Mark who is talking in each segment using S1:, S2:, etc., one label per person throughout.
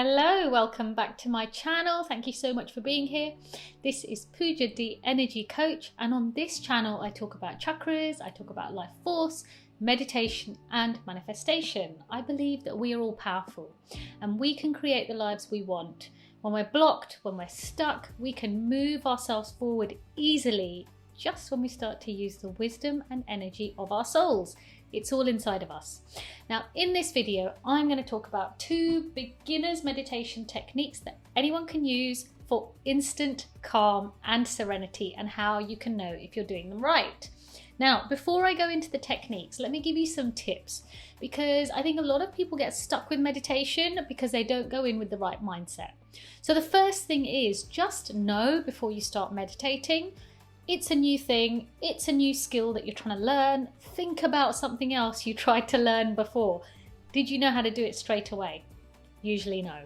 S1: Hello, welcome back to my channel. Thank you so much for being here. This is Pooja, the Energy Coach, and on this channel I talk about chakras, I talk about life force, meditation and manifestation. I believe that we are all powerful and we can create the lives we want. When we're blocked, when we're stuck, we can move ourselves forward easily just when we start to use the wisdom and energy of our souls. It's all inside of us. Now, in this video, I'm going to talk about 2 beginners meditation techniques that anyone can use for instant calm and serenity, and how you can know if you're doing them right. Now, before I go into the techniques, let me give you some tips, because I think a lot of people get stuck with meditation because they don't go in with the right mindset. So the first thing is just know before you start meditating, it's a new thing, it's a new skill that you're trying to learn. Think about something else you tried to learn before. Did you know how to do it straight away? Usually no.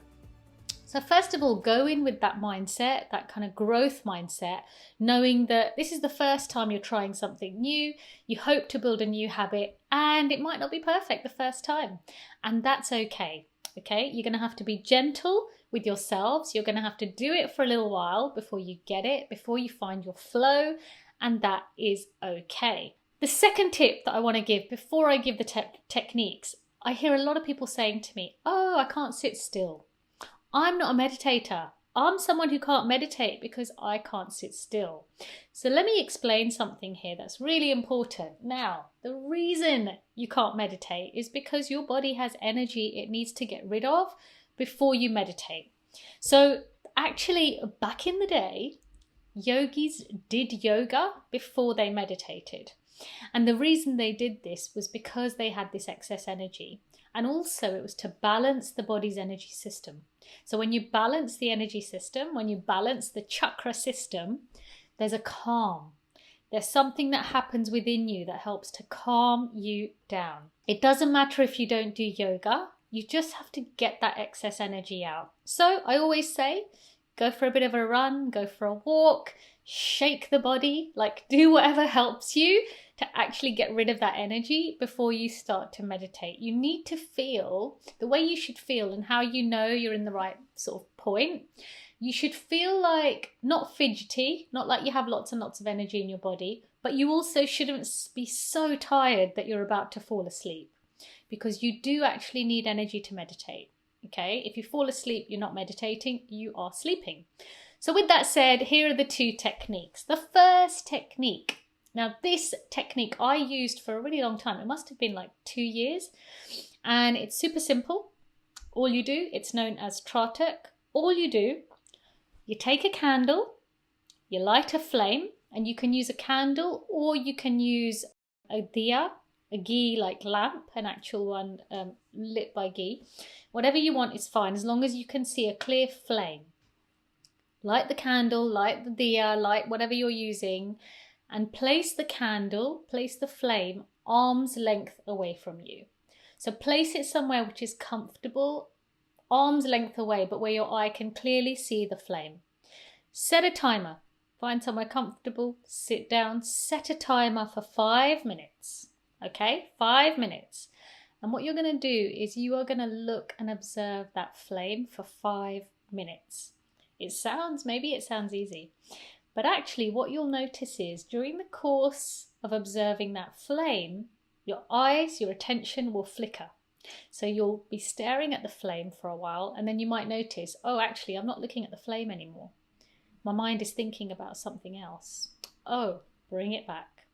S1: So first of all, go in with that mindset, that kind of growth mindset, knowing that this is the first time you're trying something new. You hope to build a new habit and it might not be perfect the first time. And that's okay. Okay, you're going to have to be gentle with yourselves. You're going to have to do it for a little while before you get it, before you find your flow, and that is okay. The second tip that I want to give before I give the techniques, I hear a lot of people saying to me, oh, I can't sit still. I'm not a meditator. I'm someone who can't meditate because I can't sit still. So let me explain something here that's really important. Now, the reason you can't meditate is because your body has energy it needs to get rid of before you meditate. So actually, back in the day, yogis did yoga before they meditated. And the reason they did this was because they had this excess energy. And also it was to balance the body's energy system. So when you balance the energy system, when you balance the chakra system, there's a calm. There's something that happens within you that helps to calm you down. It doesn't matter if you don't do yoga, you just have to get that excess energy out. So I always say, go for a bit of a run, go for a walk, shake the body, like do whatever helps you to actually get rid of that energy before you start to meditate. You need to feel the way you should feel, and how you know you're in the right sort of point. You should feel like not fidgety, not like you have lots and lots of energy in your body, but you also shouldn't be so tired that you're about to fall asleep, because you do actually need energy to meditate. Okay, if you fall asleep, you're not meditating, you are sleeping. So with that said, here are the 2 techniques. The first technique. Now this technique I used for a really long time. It must have been like 2 years. And it's super simple. All you do, it's known as Tratak. All you do, you take a candle, you light a flame, and you can use a candle or you can use a diya, a ghee like lamp, an actual one lit by ghee. Whatever you want is fine, as long as you can see a clear flame. Light the candle, light the diya, light whatever you're using, and place the candle, place the flame arm's length away from you. So place it somewhere which is comfortable, arm's length away, but where your eye can clearly see the flame. Set a timer. Find somewhere comfortable, sit down, set a timer for 5 minutes. Okay, 5 minutes. And what you're going to do is you are going to look and observe that flame for 5 minutes. Maybe it sounds easy, but actually what you'll notice is during the course of observing that flame, your eyes, your attention will flicker. So you'll be staring at the flame for a while, and then you might notice, oh, actually, I'm not looking at the flame anymore. My mind is thinking about something else. Oh, bring it back.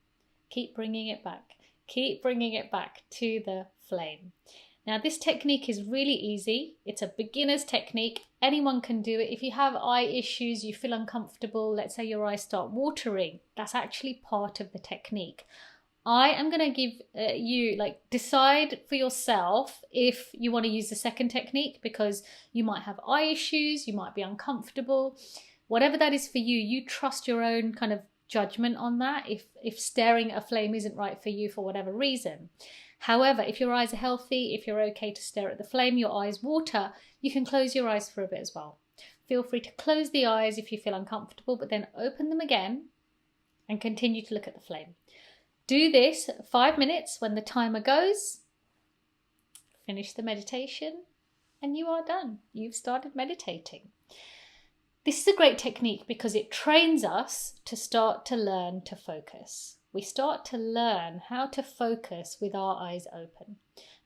S1: Keep bringing it back. Keep bringing it back to the flame. Now, this technique is really easy. It's a beginner's technique. Anyone can do it. If you have eye issues, you feel uncomfortable, let's say your eyes start watering, that's actually part of the technique. I am going to give you, decide for yourself if you want to use the second technique, because you might have eye issues, you might be uncomfortable. Whatever that is for you, you trust your own kind of judgment on that if staring at a flame isn't right for you for whatever reason. However, if your eyes are healthy, if you're okay to stare at the flame, your eyes water, you can close your eyes for a bit as well. Feel free to close the eyes if you feel uncomfortable, but then open them again and continue to look at the flame. Do this 5 minutes. When the timer goes, finish the meditation and you are done. You've started meditating. This is a great technique because it trains us to start to learn to focus. We start to learn how to focus with our eyes open.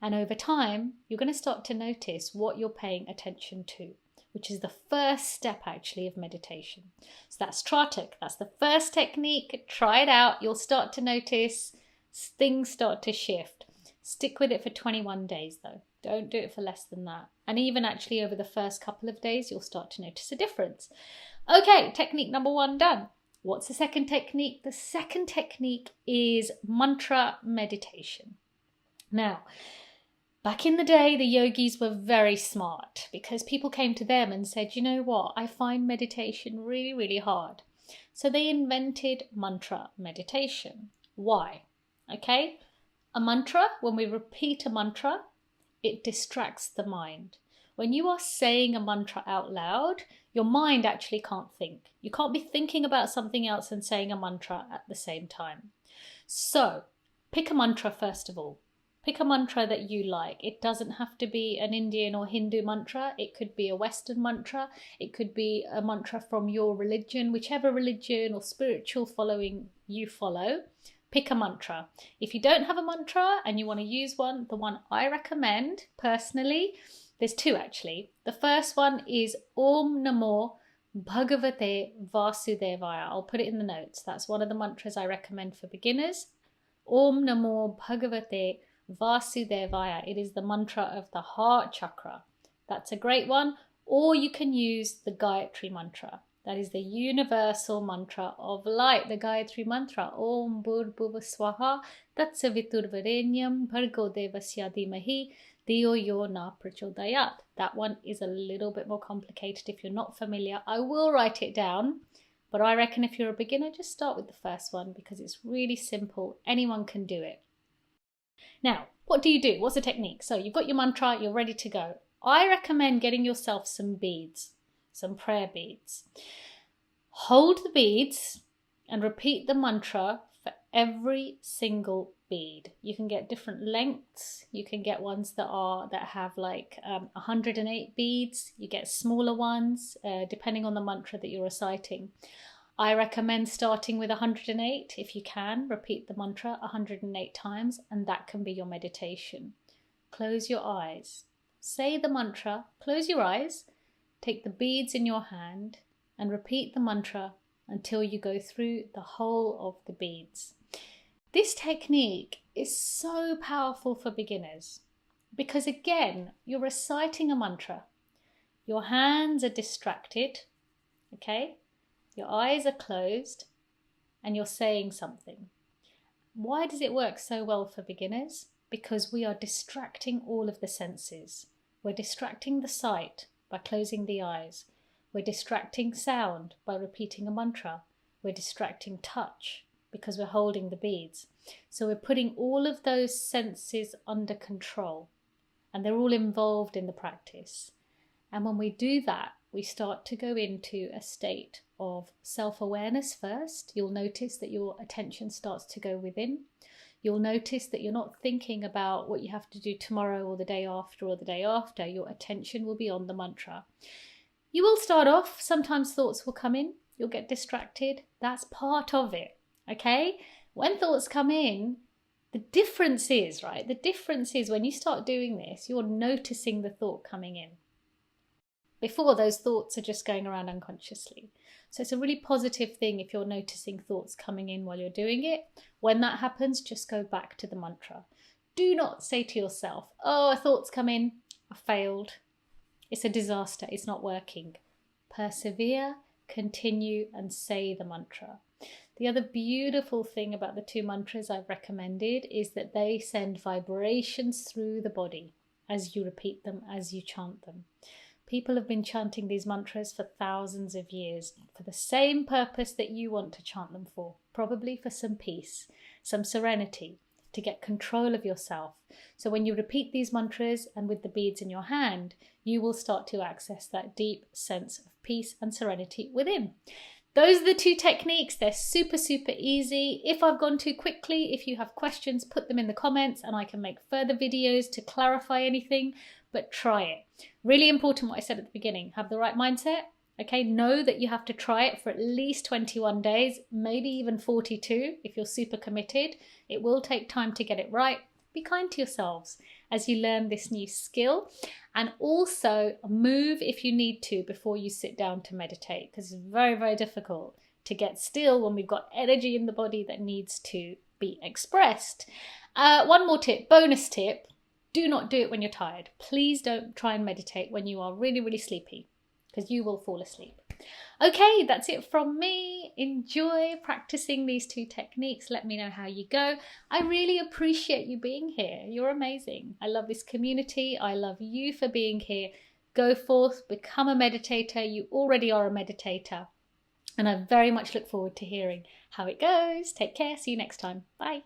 S1: And over time, you're going to start to notice what you're paying attention to, which is the first step actually of meditation. So that's Tratak. That's the first technique. Try it out. You'll start to notice things start to shift. Stick with it for 21 days though. Don't do it for less than that. And even actually over the first couple of days, you'll start to notice a difference. Okay, technique number 1 done. What's the second technique? The second technique is mantra meditation. Now, back in the day, the yogis were very smart because people came to them and said, you know what, I find meditation really, really hard. So they invented mantra meditation. Why? Okay, a mantra, when we repeat a mantra, it distracts the mind. When you are saying a mantra out loud, your mind actually can't think. You can't be thinking about something else and saying a mantra at the same time. So pick a mantra first of all. Pick a mantra that you like. It doesn't have to be an Indian or Hindu mantra. It could be a Western mantra. It could be a mantra from your religion, whichever religion or spiritual following you follow. Pick a mantra. If you don't have a mantra and you want to use one, the one I recommend personally, there's 2 actually. The first one is Om Namo Bhagavate Vasudevaya. I'll put it in the notes. That's one of the mantras I recommend for beginners. Om Namo Bhagavate Vasudevaya. It is the mantra of the heart chakra. That's a great one. Or you can use the Gayatri mantra. That is the universal mantra of light, the Gayatri mantra. Om Bhurbhuva Swaha Tatsaviturvarenyam Bhargo Devasya Dhimahi Dhiyo Yo Na Prachodayat. That one is a little bit more complicated if you're not familiar. I will write it down, but I reckon if you're a beginner, just start with the first one because it's really simple. Anyone can do it. Now, what do you do? What's the technique? So you've got your mantra, you're ready to go. I recommend getting yourself some beads, some prayer beads. Hold the beads and repeat the mantra for every single bead. You can get different lengths. You can get ones that have like 108 beads. You get smaller ones depending on the mantra that you're reciting. I recommend starting with 108 if you can. Repeat the mantra 108 times and that can be your meditation. Close your eyes. Say the mantra, close your eyes, take the beads in your hand and repeat the mantra until you go through the whole of the beads. This technique is so powerful for beginners because again, you're reciting a mantra. Your hands are distracted, okay? Your eyes are closed and you're saying something. Why does it work so well for beginners? Because we are distracting all of the senses. We're distracting the sight by closing the eyes. We're distracting sound by repeating a mantra. We're distracting touch because we're holding the beads. So we're putting all of those senses under control and they're all involved in the practice. And when we do that, we start to go into a state of self-awareness first. You'll notice that your attention starts to go within. You'll notice that you're not thinking about what you have to do tomorrow or the day after or the day after. Your attention will be on the mantra. You will start off, sometimes thoughts will come in, you'll get distracted. That's part of it, okay? When thoughts come in, the difference is, right? The difference is when you start doing this, you're noticing the thought coming in. Before, those thoughts are just going around unconsciously. So it's a really positive thing if you're noticing thoughts coming in while you're doing it. When that happens, just go back to the mantra. Do not say to yourself, oh, a thought's come in, I failed. It's a disaster, it's not working. Persevere, continue and say the mantra. The other beautiful thing about the 2 mantras I've recommended is that they send vibrations through the body as you repeat them, as you chant them. People have been chanting these mantras for thousands of years for the same purpose that you want to chant them for, probably for some peace, some serenity, to get control of yourself. So when you repeat these mantras and with the beads in your hand, you will start to access that deep sense of peace and serenity within. Those are the 2 techniques. They're super, super easy. If I've gone too quickly, if you have questions, put them in the comments and I can make further videos to clarify anything. but try it. Really important what I said at the beginning, have the right mindset. Okay, know that you have to try it for at least 21 days, maybe even 42 if you're super committed. It will take time to get it right. Be kind to yourselves as you learn this new skill, and also move if you need to before you sit down to meditate, because it's very, very difficult to get still when we've got energy in the body that needs to be expressed. One more tip, bonus tip, do not do it when you're tired. Please don't try and meditate when you are really, really sleepy, because you will fall asleep. Okay, that's it from me. Enjoy practicing these 2 techniques. Let me know how you go. I really appreciate you being here. You're amazing. I love this community. I love you for being here. Go forth, become a meditator. You already are a meditator. And I very much look forward to hearing how it goes. Take care. See you next time. Bye.